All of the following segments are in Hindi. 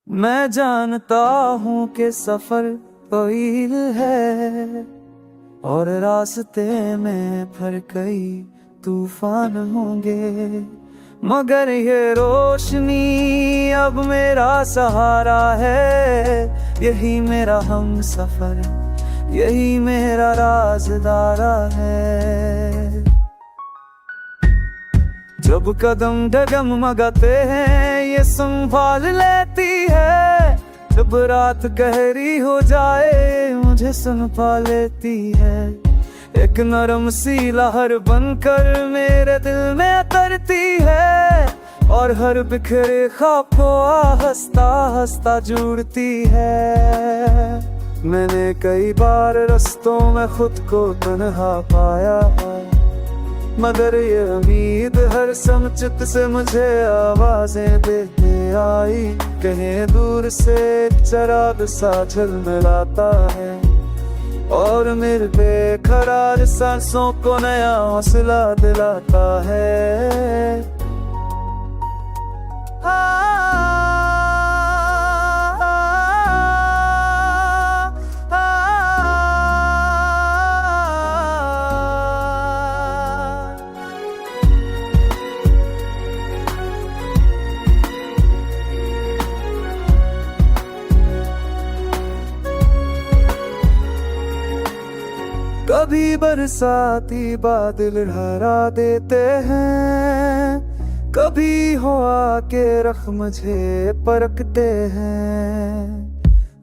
मैं जानता हूँ कि सफर तवील है और रास्ते में फिर कई तूफान होंगे, मगर ये रोशनी अब मेरा सहारा है। यही मेरा हम सफर, यही मेरा राज़दारा है। जब कदम डगमगाते हैं ये संभाल लेती है, जब रात गहरी हो जाए मुझे सुन पा लेती है। एक नरम सी लहर बनकर मेरे दिल में उतरती है और हर बिखरे ख्वाब को हंसता हंसता जुड़ती है। मैंने कई बार रास्तों में खुद को तन्हा पाया, मगर ये उम्मीद हर समचित से मुझे आवाजें देते आई। कहीं दूर से चिराग सा झलमिलाता है और मेरे बेकरार सांसों को नया हौसला दिलाता है। कभी बरसाती बादल डरा देते हैं, कभी हवा के रख मुझे परखते हैं,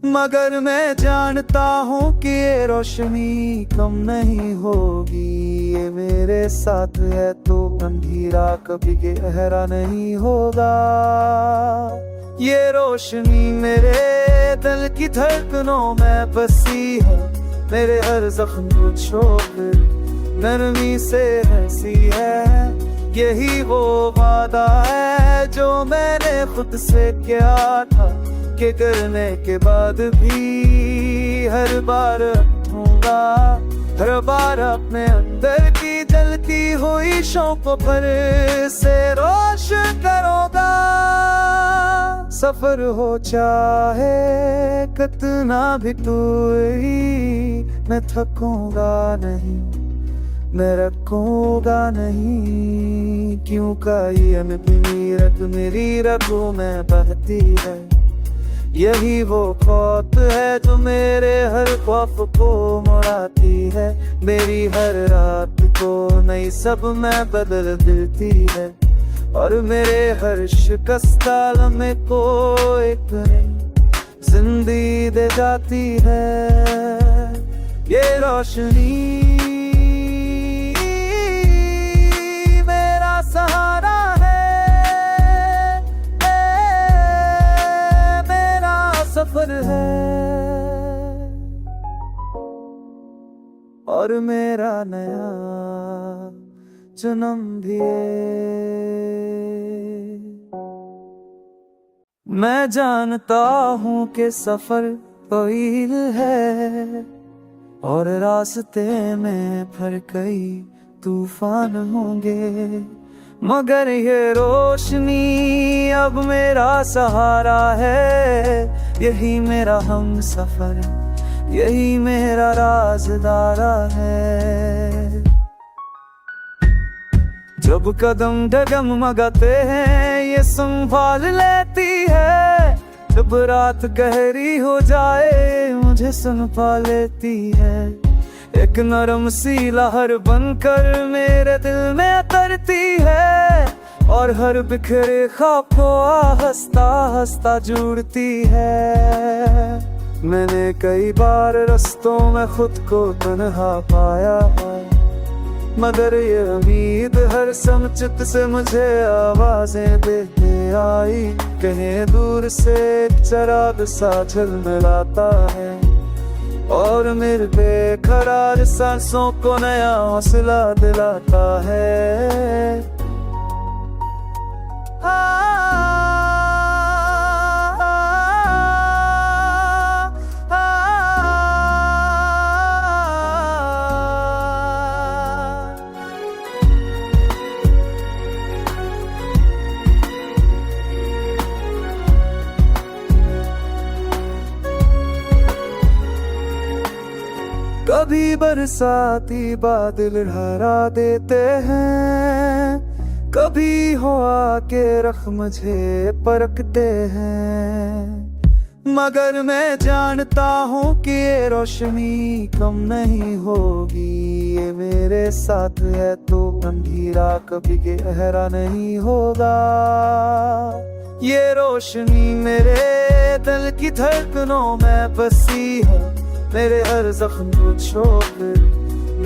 मगर मैं जानता हूँ कि ये रोशनी कम नहीं होगी। ये मेरे साथ है तो अंधेरा कभी गहरा नहीं होगा। ये रोशनी मेरे दिल की धड़कनों में बसी है, मेरे हर जख्म को छोड़ नरमी से हंसी है। यही वो वादा है जो मैंने खुद से किया था कि करने के बाद भी हर बार रहूंगा। हर बार अपने अंदर की जलती हुई शौक को फिर से रोशन करूंगा। सफर हो चाहे कितना भी दूरी, मैं थकूंगा नहीं, मैं रखूंगा नहीं, क्यों का ये अनपी रग मेरी रगों में बहती है। यही वो खौफ है जो मेरे हर खौफ को मुड़ाती है, मेरी हर रात को नई सब में बदल देती है और मेरे हर शिकस्ता लम्हे को एक नई जिंदगी दे जाती है। ये रोशनी मेरा सहारा है, मेरा सफर है और मेरा नया जन्म भी है। मैं जानता हूँ कि सफर तवील है और रास्ते में फिर कई तूफान होंगे, मगर ये रोशनी अब मेरा सहारा है। यही मेरा हम सफर, यही मेरा राज़दारा है। जब कदम डगमगाते हैं ये संभाल लेती है, जब रात गहरी हो जाए मुझे सुन पा लेती है। एक नरम सी लहर बनकर मेरे दिल में उतरती है और हर बिखरे ख्वाब को हंसता हंसता जुड़ती है। मैंने कई बार रास्तों में खुद को तन्हा पाया, मगर ये उम्मीद हर समचित से मुझे आवाजें देते आई। कहीं दूर से चिराग सा झलमिलाता है और मेरे बेकरार सांसों को नया हौसला दिलाता है। कभी बरसाती बादल हरा देते हैं, कभी हो आके रख मुझे परखते हैं। मगर मैं जानता हूँ कि ये रोशनी कम नहीं होगी, ये मेरे साथ है तो अंधेरा कभी गहरा नहीं होगा। ये रोशनी मेरे दिल की धड़कनों में बसी है, मेरे हर जख्म को छोड़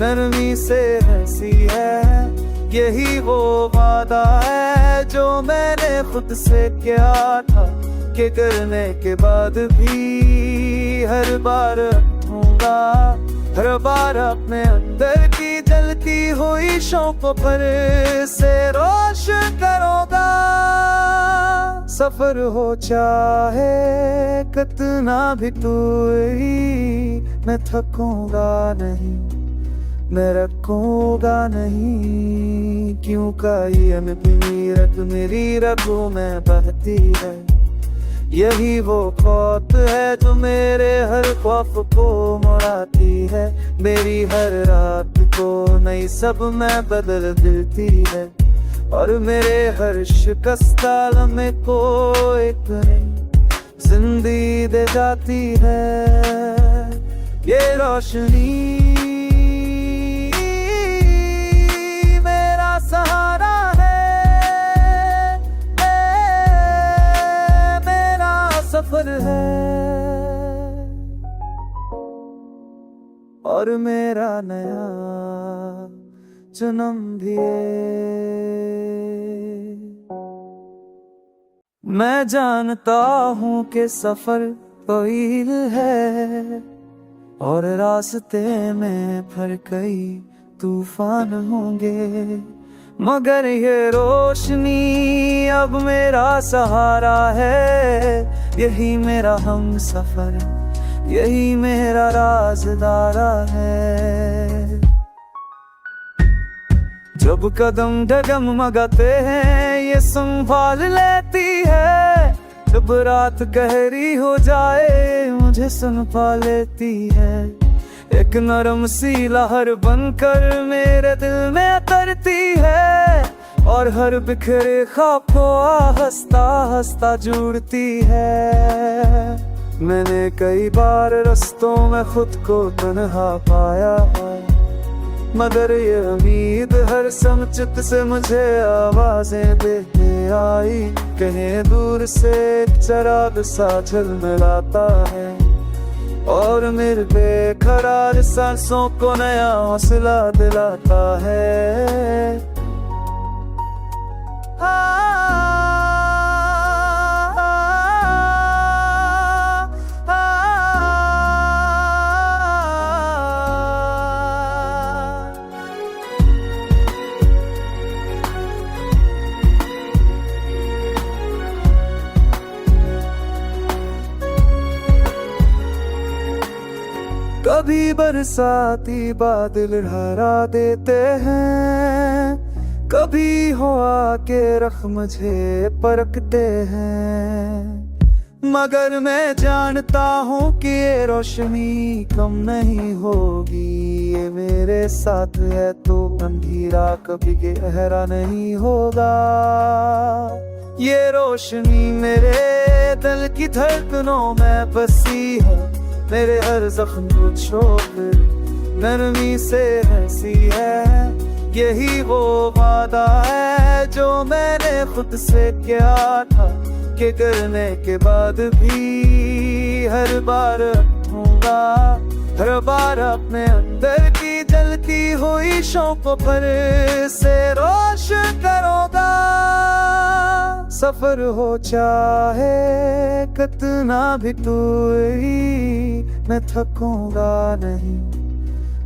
नरमी से हंसी है। यही वो वादा है जो मैंने खुद से किया था, कि करने के बाद भी हर बार होगा, हर बार अपने अंदर की जलती हुई शौक पर से रोशन करूंगा। सफर हो चाहे कितना भी दूरी, मैं थकूंगा नहीं, मैं रखूंगा नहीं, क्योंकि ये अनपीरत मेरी रगों में बहती है। यही वो खौफ है जो मेरे हर खौफ को मुड़ाती है, मेरी हर रात को नई सब में बदल देती है, और मेरे हर शिकस्ता लम्हे को एक नई जिंदगी दे जाती है। ये रोशनी मेरा सहारा है, मेरा सफर है, और मेरा नया जन्म भी है। मैं जानता हूँ कि सफर तवील है, और रास्ते में फिर कई तूफान होंगे, मगर ये रोशनी अब मेरा सहारा है। यही मेरा हम सफर, यही मेरा राज़दारा है। जब कदम डगमगाते हैं ये संभाल लेती है, जब रात गहरी हो जाए मुझे सुन पा लेती है। एक नरम सी लहर बनकर मेरे दिल में उतरती है, और हर बिखरे ख्वाब को हंसता हंसता जुड़ती है। मैंने कई बार रास्तों में खुद को तन्हा पाया है, मगर ये उम्मीद हर समचित से मुझे आवाजें देते आई। कहीं दूर से चराग सा झलमलाता है, और मेरे बेकरार सांसों को नया हौसला दिलाता है। कभी बरसाती बादल हरा देते हैं, कभी हो आके रख मुझे परखते हैं। मगर मैं जानता हूँ कि ये रोशनी कम नहीं होगी, ये मेरे साथ है तो अंधेरा कभी गहरा नहीं होगा। ये रोशनी मेरे दिल की धड़कनों में बसी है, मेरे हर जख्म को छोड़ नरमी से हंसी है। यही वो वादा है जो मैंने खुद से किया था, कि करने के बाद भी हर बार होगा, हर बार अपने अंदर की जलती हुई शौक पर से रोशन करूंगा। सफर हो चाहे कितना भी दूरी, मैं थकूंगा नहीं,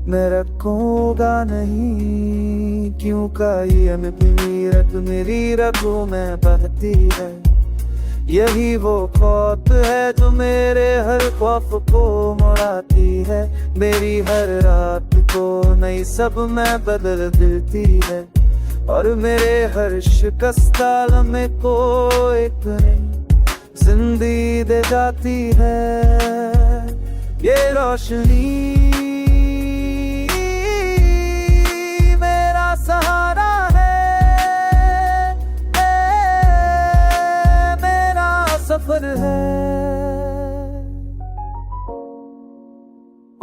मैं रखूंगा नहीं, क्योंकि ये अनपीरत मेरी रगों में बहती है। यही वो खौफ है जो मेरे हर खौफ को मुड़ाती है, मेरी हर रात को नई सब में बदल देती है, और मेरे हर शिकस्ता लम्हे को एक नई जिंदगी दे जाती है। ये रोशनी सहारा है, मेरा सफर है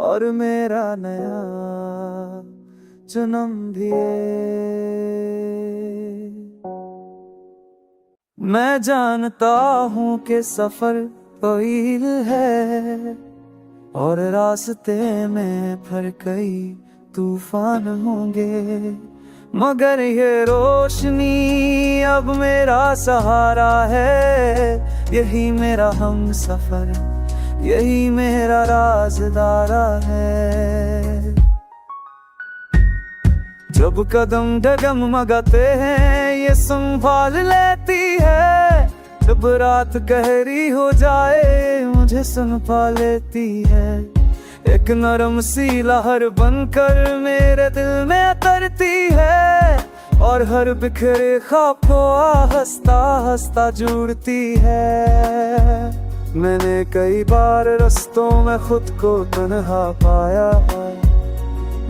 और मेरा नया जन्म भी है। मैं जानता हूँ कि सफर तवील है और रास्ते में फिर कई तूफान होंगे, मगर ये रोशनी अब मेरा सहारा है। यही मेरा हम सफर, यही मेरा राज़दारा है। जब कदम डगमगाते हैं ये संभाल लेती है, जब रात गहरी हो जाए मुझे सुन पा लेती है। एक नरम सी लहर बनकर मेरे दिल में उतरती है और हर बिखरे ख्वाब को हंसता हंसता जुड़ती है। मैंने कई बार रास्तों में खुद को तन्हा पाया है,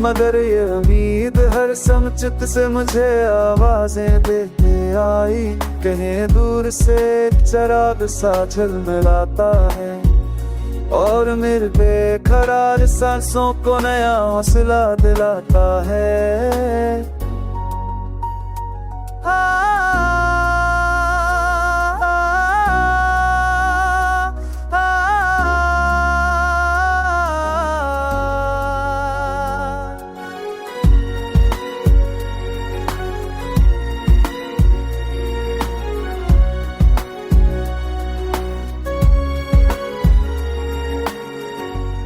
मगर ये उम्मीद हर समचित से मुझे आवाजें देते आई। कहीं दूर से चराग सा झलमिलाता है और मेरे बेकरार सांसों को नया हौसला दिलाता है।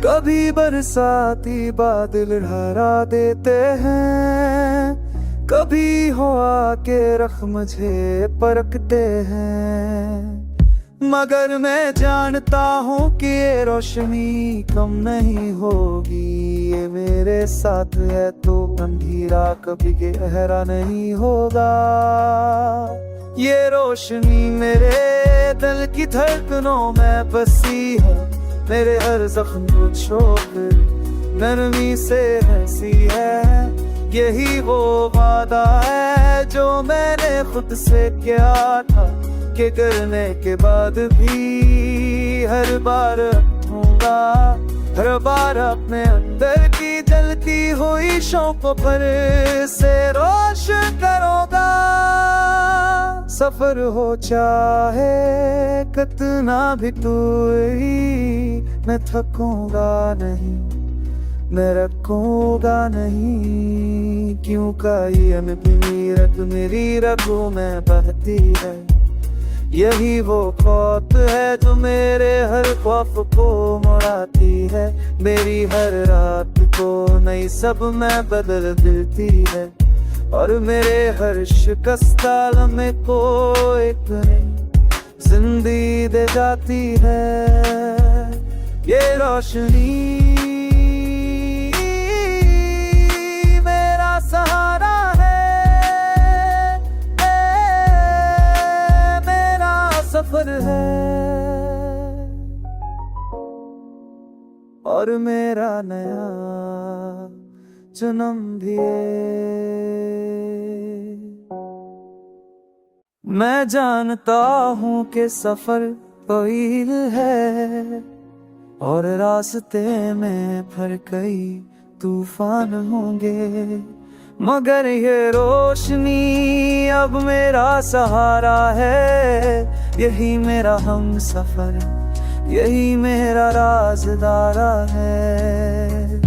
कभी बरसाती बादल हरा देते हैं, कभी हवा के रख मुझे परखते हैं, मगर मैं जानता हूँ कि ये रोशनी कम नहीं होगी। ये मेरे साथ है तो अंधेरा कभी गहरा नहीं होगा। ये रोशनी मेरे दिल की धड़कनों में बसी है, मेरे हर जख्म को छोड़ नरमी से हंसी है। यही वो वादा है जो मैंने खुद से किया था कि करने के बाद भी हर बार होगा। हर बार अपने अंदर की जलती हुई शौक पर से रोशन करूंगा। सफर हो चाहे कितना भी दूरी, मैं थकूंगा नहीं, मैं रखूंगा नहीं, क्यों का ये अनबीरत मेरी रगों में बहती है। यही वो खौफ है जो मेरे हर खौफ को मुड़ाती है, मेरी हर रात को नई सब में बदल देती है और मेरे हर शिकस्ता लम्हे को एक नई जिंदगी दे जाती है। ये रोशनी मेरा सहारा है, मेरा सफर है और मेरा नया जन्म भी है। मैं जानता हूँ कि सफर तवील है और रास्ते में फिर कई तूफान होंगे, मगर ये रोशनी अब मेरा सहारा है। यही मेरा हम सफर, यही मेरा राज़दारा है।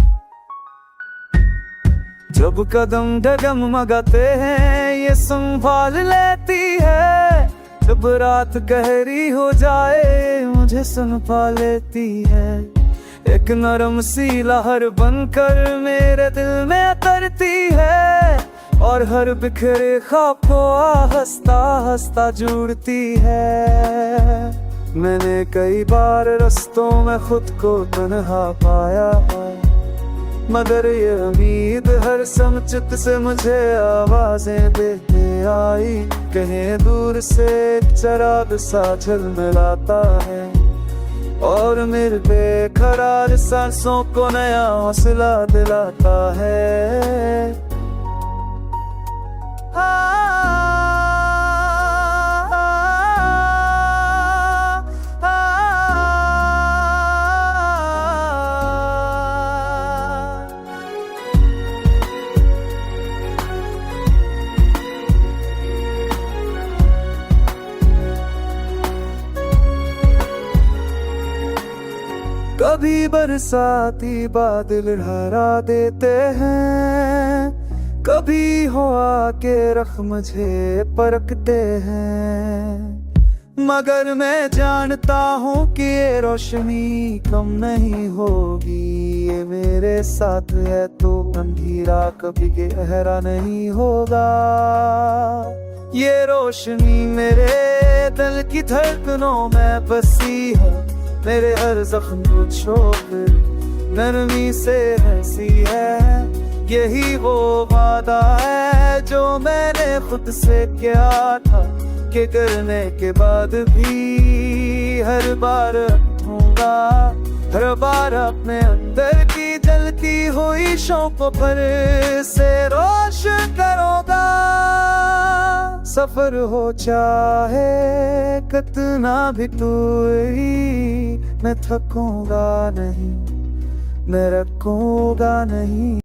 जब कदम डगमगाते हैं ये संभाल लेती है, जब रात गहरी हो जाए मुझे सुन पा लेती है। एक नरम सी लहर बनकर मेरे दिल में उतरती है और हर बिखरे ख्वाब को हंसता हंसता जुड़ती है। मैंने कई बार रास्तों में खुद को तन्हा पाया है, मगर ये उम्मीद हर समचित से मुझे आवाजें देते आई। कहीं दूर से चराग सा झलमिलाता है और मेरे बेकरार सांसों को नया हौसला दिलाता है। कभी बरसाती बादल हरा देते हैं, कभी हवा के रख मुझे परखते हैं। मगर मैं जानता हूँ कि ये रोशनी कम नहीं होगी, ये मेरे साथ है तो अंधेरा कभी गहरा नहीं होगा। ये रोशनी मेरे दिल की धड़कनों में बसी है, मेरे हर जख्म को छोड़ नरमी से हंसी है। यही वो वादा है जो मैंने खुद से किया था, कि करने के बाद भी हर बार होगा, हर बार अपने अंदर की जलती हुई शौक पर से रोशन करूंगा। सफर हो चाहे कितना भी दूरी, मैं थकूंगा नहीं, मैं रखूंगा नहीं।